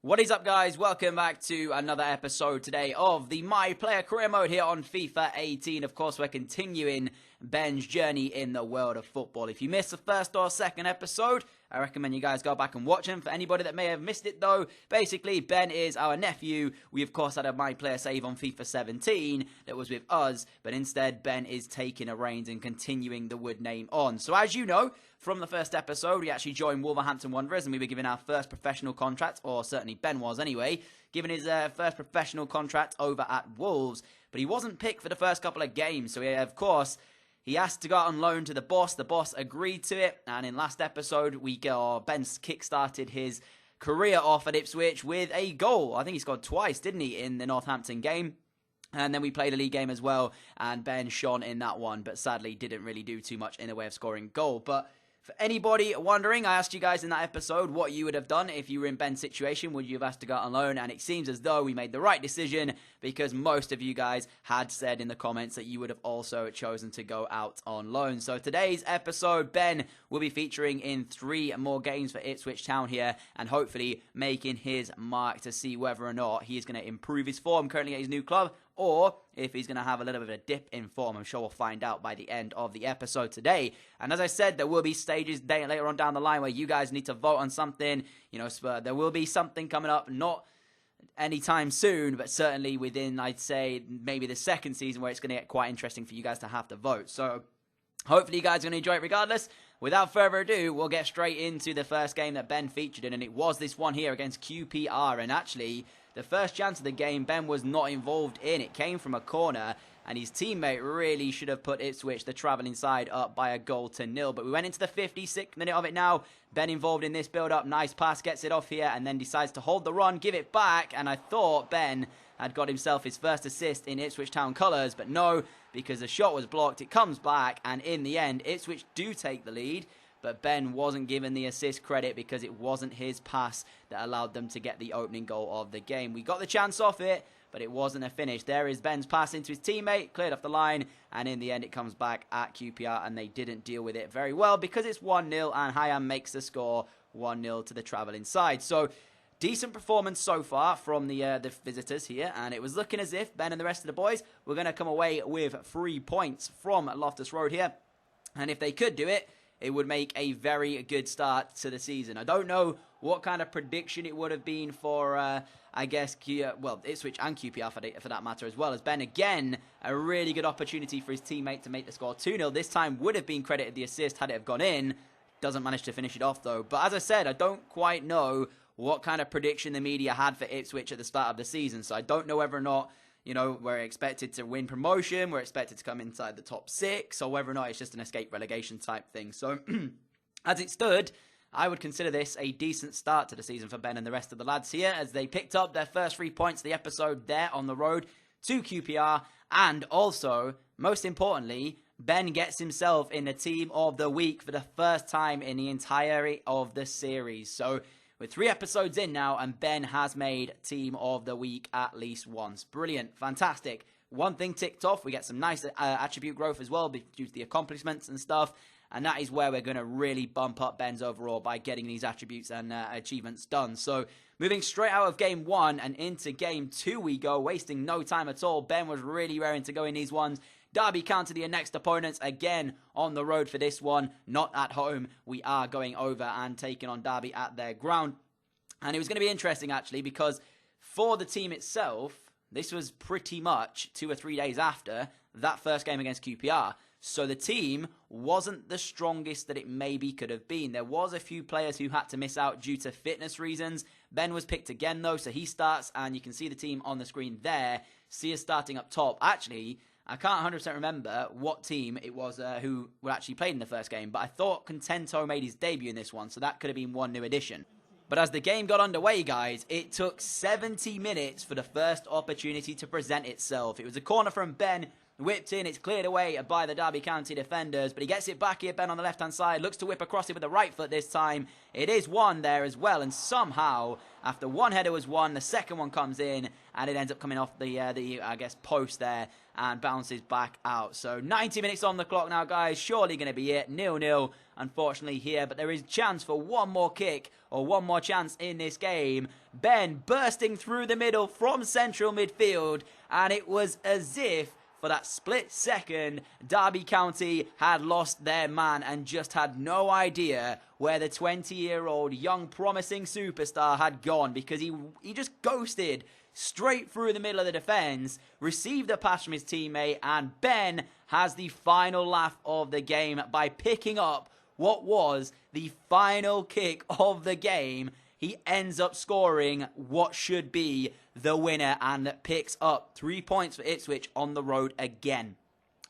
What is up, guys? Welcome back to another episode today of the My Player Career Mode here on FIFA 18. Of course, we're continuing Ben's journey in the world of football. If you missed the first or second episode, I recommend you guys go back and watch them. For anybody that may have missed it, though, basically, Ben is our nephew. We, of course, had a My Player save on FIFA 17 that was with us, but instead, Ben is taking a reins and continuing the Wood name on. So, as you know, from the first episode, we actually joined Wolverhampton Wanderers, and we were given our first professional contract, or certainly Ben was anyway, given his first professional contract over at Wolves, but he wasn't picked for the first couple of games, so of course, he asked to go out on loan to the boss. The boss agreed to it, and in last episode, Ben kick-started his career off at Ipswich with a goal. I think he scored twice, didn't he, in the Northampton game? And then we played a league game as well, and Ben shone in that one, but sadly didn't really do too much in the way of scoring goal. But for anybody wondering, I asked you guys in that episode what you would have done if you were in Ben's situation. Would you have asked to go out on loan? And it seems as though we made the right decision because most of you guys had said in the comments that you would have also chosen to go out on loan. So today's episode, Ben will be featuring in 3 more games for Ipswich Town here and hopefully making his mark to see whether or not he is going to improve his form currently at his new club, or if he's going to have a little bit of a dip in form. I'm sure we'll find out by the end of the episode today. And as I said, there will be stages later on down the line where you guys need to vote on something. You know, there will be something coming up, not anytime soon, but certainly within, I'd say, maybe the second season where it's going to get quite interesting for you guys to have to vote. So hopefully you guys are going to enjoy it regardless. Without further ado, we'll get straight into the first game that Ben featured in, and it was this one here against QPR. And actually, the first chance of the game, Ben was not involved in. It came from a corner, and his teammate really should have put Ipswich, the travelling side, up by a goal to 0. But we went into the 56th minute of it now. Ben involved in this build-up. Nice pass, gets it off here, and then decides to hold the run, give it back. And I thought Ben had got himself his first assist in Ipswich Town colours, but no, because the shot was blocked. It comes back, and in the end, Ipswich do take the lead. But Ben wasn't given the assist credit because it wasn't his pass that allowed them to get the opening goal of the game. We got the chance off it, but it wasn't a finish. There is Ben's pass into his teammate, cleared off the line, and in the end it comes back at QPR, and they didn't deal with it very well because it's 1-0, and Hayam makes the score 1-0 to the travelling side. So, decent performance so far from the visitors here, and it was looking as if Ben and the rest of the boys were going to come away with 3 points from Loftus Road here, and if they could do it, it would make a very good start to the season. I don't know what kind of prediction it would have been for, I guess, Ipswich and QPR for that matter, as well as Ben. Again, a really good opportunity for his teammate to make the score 2-0. This time would have been credited the assist had it have gone in. Doesn't manage to finish it off, though. But as I said, I don't quite know what kind of prediction the media had for Ipswich at the start of the season. So I don't know whether or not, you know, we're expected to win promotion, we're expected to come inside the top 6, or whether or not it's just an escape relegation type thing. So, as it stood, I would consider this a decent start to the season for Ben and the rest of the lads here, as they picked up their first 3 points of the episode there on the road to QPR, and also, most importantly, Ben gets himself in the Team of the Week for the first time in the entirety of the series. So, we're 3 episodes in now, and Ben has made Team of the Week at least once. Brilliant. Fantastic. One thing ticked off. We get some nice attribute growth as well due to the accomplishments and stuff. And that is where we're going to really bump up Ben's overall by getting these attributes and achievements done. So, moving straight out of Game 1 and into Game 2 we go, wasting no time at all. Ben was really raring to go in these ones. Derby County, the next opponents, again on the road for this one, not at home. We are going over and taking on Derby at their ground. And it was going to be interesting, actually, because for the team itself, this was pretty much 2 or 3 days after that first game against QPR. So the team wasn't the strongest that it maybe could have been. There was a few players who had to miss out due to fitness reasons. Ben was picked again, though, so he starts, and you can see the team on the screen there. See us starting up top. Actually, I can't 100% remember what team it was who were actually played in the first game, but I thought Contento made his debut in this one, so that could have been one new addition. But as the game got underway, guys, it took 70 minutes for the first opportunity to present itself. It was a corner from Ben, whipped in, it's cleared away by the Derby County defenders, but he gets it back here, Ben on the left-hand side, looks to whip across it with the right foot this time. It is won there as well, and somehow, after one header was won, the second one comes in, and it ends up coming off the I guess, post there, and bounces back out. So 90 minutes on the clock now, guys. Surely going to be it. 0-0, unfortunately, here. But there is chance for one more kick or one more chance in this game. Ben bursting through the middle from central midfield. And it was as if, for that split second, Derby County had lost their man and just had no idea where the 20-year-old young promising superstar had gone, because he just ghosted straight through the middle of the defence, received a pass from his teammate, and Ben has the final laugh of the game by picking up what was the final kick of the game. He ends up scoring what should be the winner and picks up 3 points for Ipswich on the road again.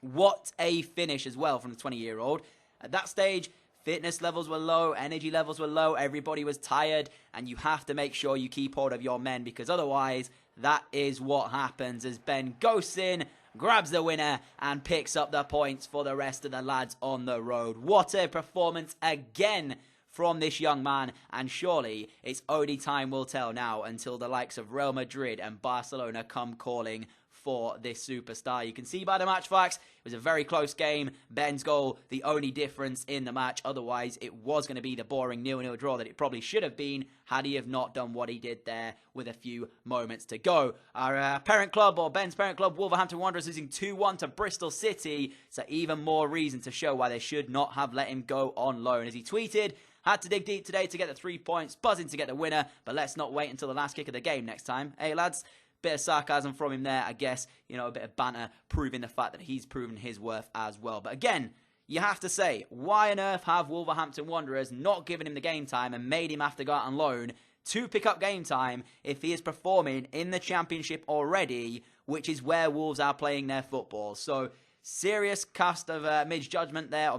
What a finish as well from the 20-year-old. At that stage, fitness levels were low, energy levels were low, everybody was tired, and you have to make sure you keep hold of your men, because otherwise that is what happens as Ben goes in, grabs the winner, and picks up the points for the rest of the lads on the road. What a performance again from this young man, and surely it's only time will tell now until the likes of Real Madrid and Barcelona come calling for this superstar. You can see by the match facts, it was a very close game. Ben's goal, the only difference in the match. Otherwise, it was going to be the boring 0-0 draw that it probably should have been had he have not done what he did there with a few moments to go. Our parent club, or Ben's parent club, Wolverhampton Wanderers, losing 2-1 to Bristol City. So even more reason to show why they should not have let him go on loan. As he tweeted, had to dig deep today to get the 3 points, buzzing to get the winner, but let's not wait until the last kick of the game next time. Hey lads, bit of sarcasm from him there, I guess, you know, a bit of banter, proving the fact that he's proven his worth as well. But again, you have to say, why on earth have Wolverhampton Wanderers not given him the game time and made him have to go out on loan to pick up game time if he is performing in the Championship already, which is where Wolves are playing their football? So, serious cast of misjudgment there,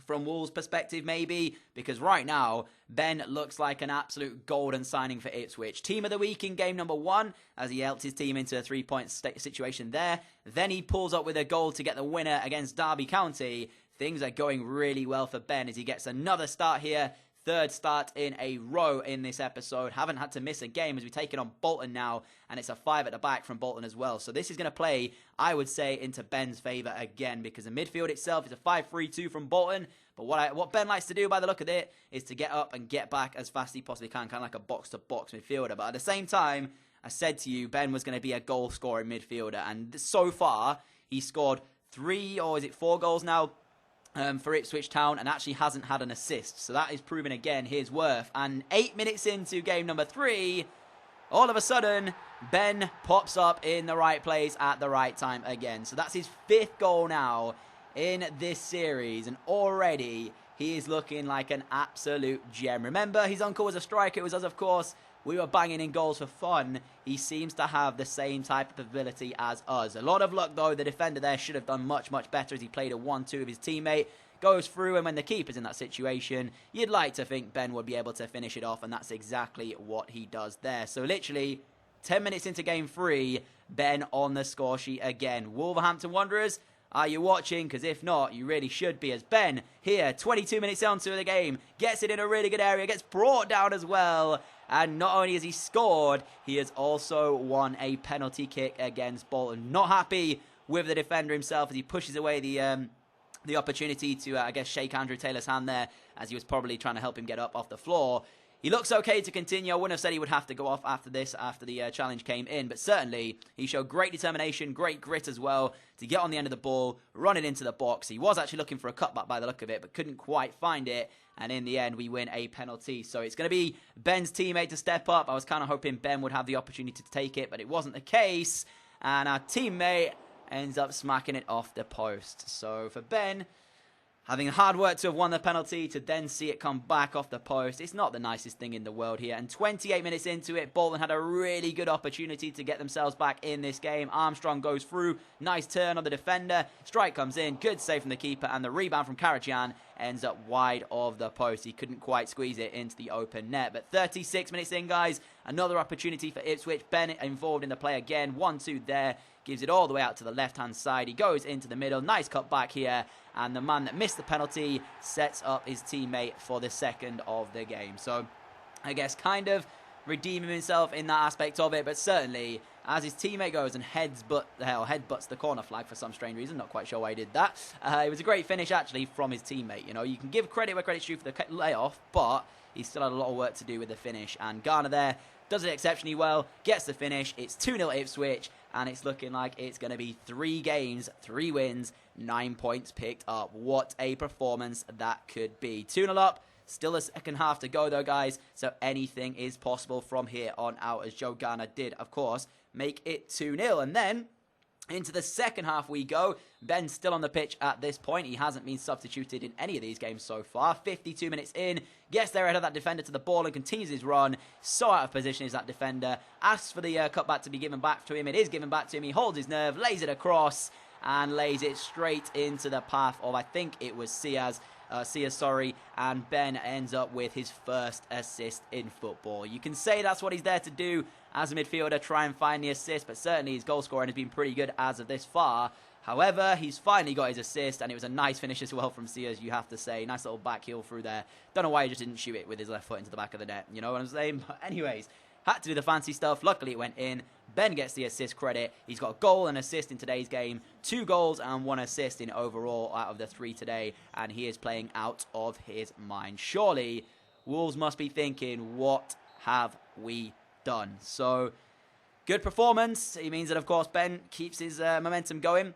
from Wolves' perspective maybe, because right now, Ben looks like an absolute golden signing for Ipswich. Team of the week in game number 1, as he helped his team into a 3-point situation there. Then he pulls up with a goal to get the winner against Derby County. Things are going really well for Ben as he gets another start here. Third start in a row in this episode. Haven't had to miss a game as we take it on Bolton now, and it's a 5 at the back from Bolton as well. So this is going to play, I would say, into Ben's favour again, because the midfield itself is a 5-3-2 from Bolton. But what Ben likes to do by the look of it is to get up and get back as fast as he possibly can, kind of like a box-to-box midfielder. But at the same time, I said to you, Ben was going to be a goal-scoring midfielder, and so far, he scored 4 goals now for Ipswich Town, and actually hasn't had an assist. So that is proving again his worth. And 8 minutes into game number 3, all of a sudden, Ben pops up in the right place at the right time again. So that's his 5th goal now in this series, and already he is looking like an absolute gem. Remember, his uncle was a striker. It was us, of course. We were banging in goals for fun. He seems to have the same type of ability as us. A lot of luck, though. The defender there should have done much, much better as he played a 1-2 with his teammate. Goes through, and when the keeper's in that situation, you'd like to think Ben would be able to finish it off, and that's exactly what he does there. So literally, 10 minutes into game 3, Ben on the score sheet again. Wolverhampton Wanderers, are you watching? Because if not, you really should be, as Ben here, 22 minutes onto the game, gets it in a really good area, gets brought down as well. And not only has he scored, he has also won a penalty kick against Bolton. Not happy with the defender himself as he pushes away the opportunity to, I guess, shake Andrew Taylor's hand there, as he was probably trying to help him get up off the floor. He looks okay to continue. I wouldn't have said he would have to go off after this, after the challenge came in, but certainly he showed great determination, great grit as well to get on the end of the ball, run it into the box. He was actually looking for a cutback by the look of it, but couldn't quite find it, and in the end we win a penalty. So it's going to be Ben's teammate to step up. I was kind of hoping Ben would have the opportunity to take it, but it wasn't the case, and our teammate ends up smacking it off the post. So for Ben, having hard work to have won the penalty, to then see it come back off the post, it's not the nicest thing in the world here. And 28 minutes into it, Bolton had a really good opportunity to get themselves back in this game. Armstrong goes through, nice turn on the defender, strike comes in, good save from the keeper, and the rebound from Karajan ends up wide of the post. He couldn't quite squeeze it into the open net. But 36 minutes in, guys, another opportunity for Ipswich. Ben involved in the play again. 1-2 there. Gives it all the way out to the left-hand side. He goes into the middle. Nice cut back here. And the man that missed the penalty sets up his teammate for the second of the game. So, I guess kind of redeeming himself in that aspect of it. But certainly, as his teammate goes and headbutts the corner flag for some strange reason. Not quite sure why he did that. It was a great finish, actually, from his teammate. You know, you can give credit where credit's due for the layoff, but he still had a lot of work to do with the finish. And Garner there does it exceptionally well, gets the finish. It's 2-0 Ipswich, and it's looking like it's going to be 3 games, 3 wins, 9 points picked up. What a performance that could be. 2-0 up. Still a second half to go, though, guys, so anything is possible from here on out, as Joe Garner did, of course, make it 2-0. And then into the second half we go. Ben's still on the pitch at this point. He hasn't been substituted in any of these games so far. 52 minutes in, gets there ahead of that defender to the ball and continues his run. So out of position is that defender. Asks for the cutback to be given back to him. It is given back to him. He holds his nerve, lays it across, and lays it straight into the path of, I think it was Sias, and Ben ends up with his first assist in football. You can say that's what he's there to do as a midfielder, try and find the assist, but certainly his goal scoring has been pretty good as of this far. However, he's finally got his assist, and it was a nice finish as well from Sias, you have to say. Nice little back heel through there. Don't know why he just didn't shoot it with his left foot into the back of the net, you know what I'm saying? But anyways, had to do the fancy stuff. Luckily, it went in. Ben gets the assist credit. He's got a goal and assist in today's game. 2 goals and 1 assist in overall out of the 3 today. And he is playing out of his mind. Surely, Wolves must be thinking, what have we done? So, good performance. It means that, of course, Ben keeps his momentum going.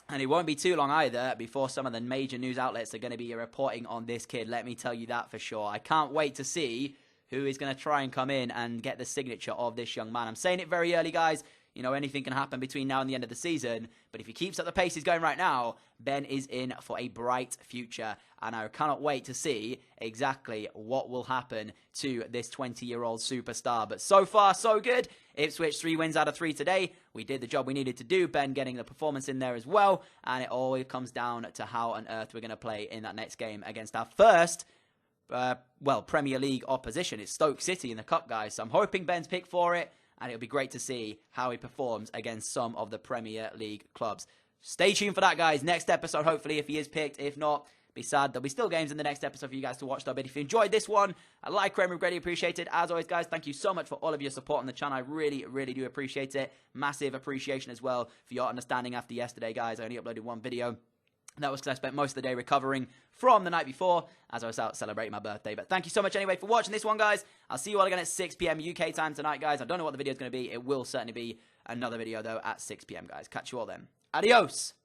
And it won't be too long either before some of the major news outlets are going to be reporting on this kid. Let me tell you that for sure. I can't wait to see who is going to try and come in and get the signature of this young man. I'm saying it very early, guys. You know, anything can happen between now and the end of the season. But if he keeps up the pace he's going right now, Ben is in for a bright future. And I cannot wait to see exactly what will happen to this 20-year-old superstar. But so far, so good. Ipswich 3 wins out of 3 today. We did the job we needed to do. Ben getting the performance in there as well. And it always comes down to how on earth we're going to play in that next game against our first Premier League opposition. It's Stoke City in the Cup, guys. So I'm hoping Ben's picked for it, and it'll be great to see how he performs against some of the Premier League clubs. Stay tuned for that, guys. Next episode, hopefully, if he is picked. If not, be sad. There'll be still games in the next episode for you guys to watch, though. But if you enjoyed this one, a like, rating, greatly appreciated. As always, guys, thank you so much for all of your support on the channel. I really, really do appreciate it. Massive appreciation as well for your understanding after yesterday, guys. I only uploaded 1 video. That was because I spent most of the day recovering from the night before as I was out celebrating my birthday. But thank you so much anyway for watching this one, guys. I'll see you all again at 6 p.m. UK time tonight, guys. I don't know what the video is going to be. It will certainly be another video, though, at 6 p.m., guys. Catch you all then. Adios.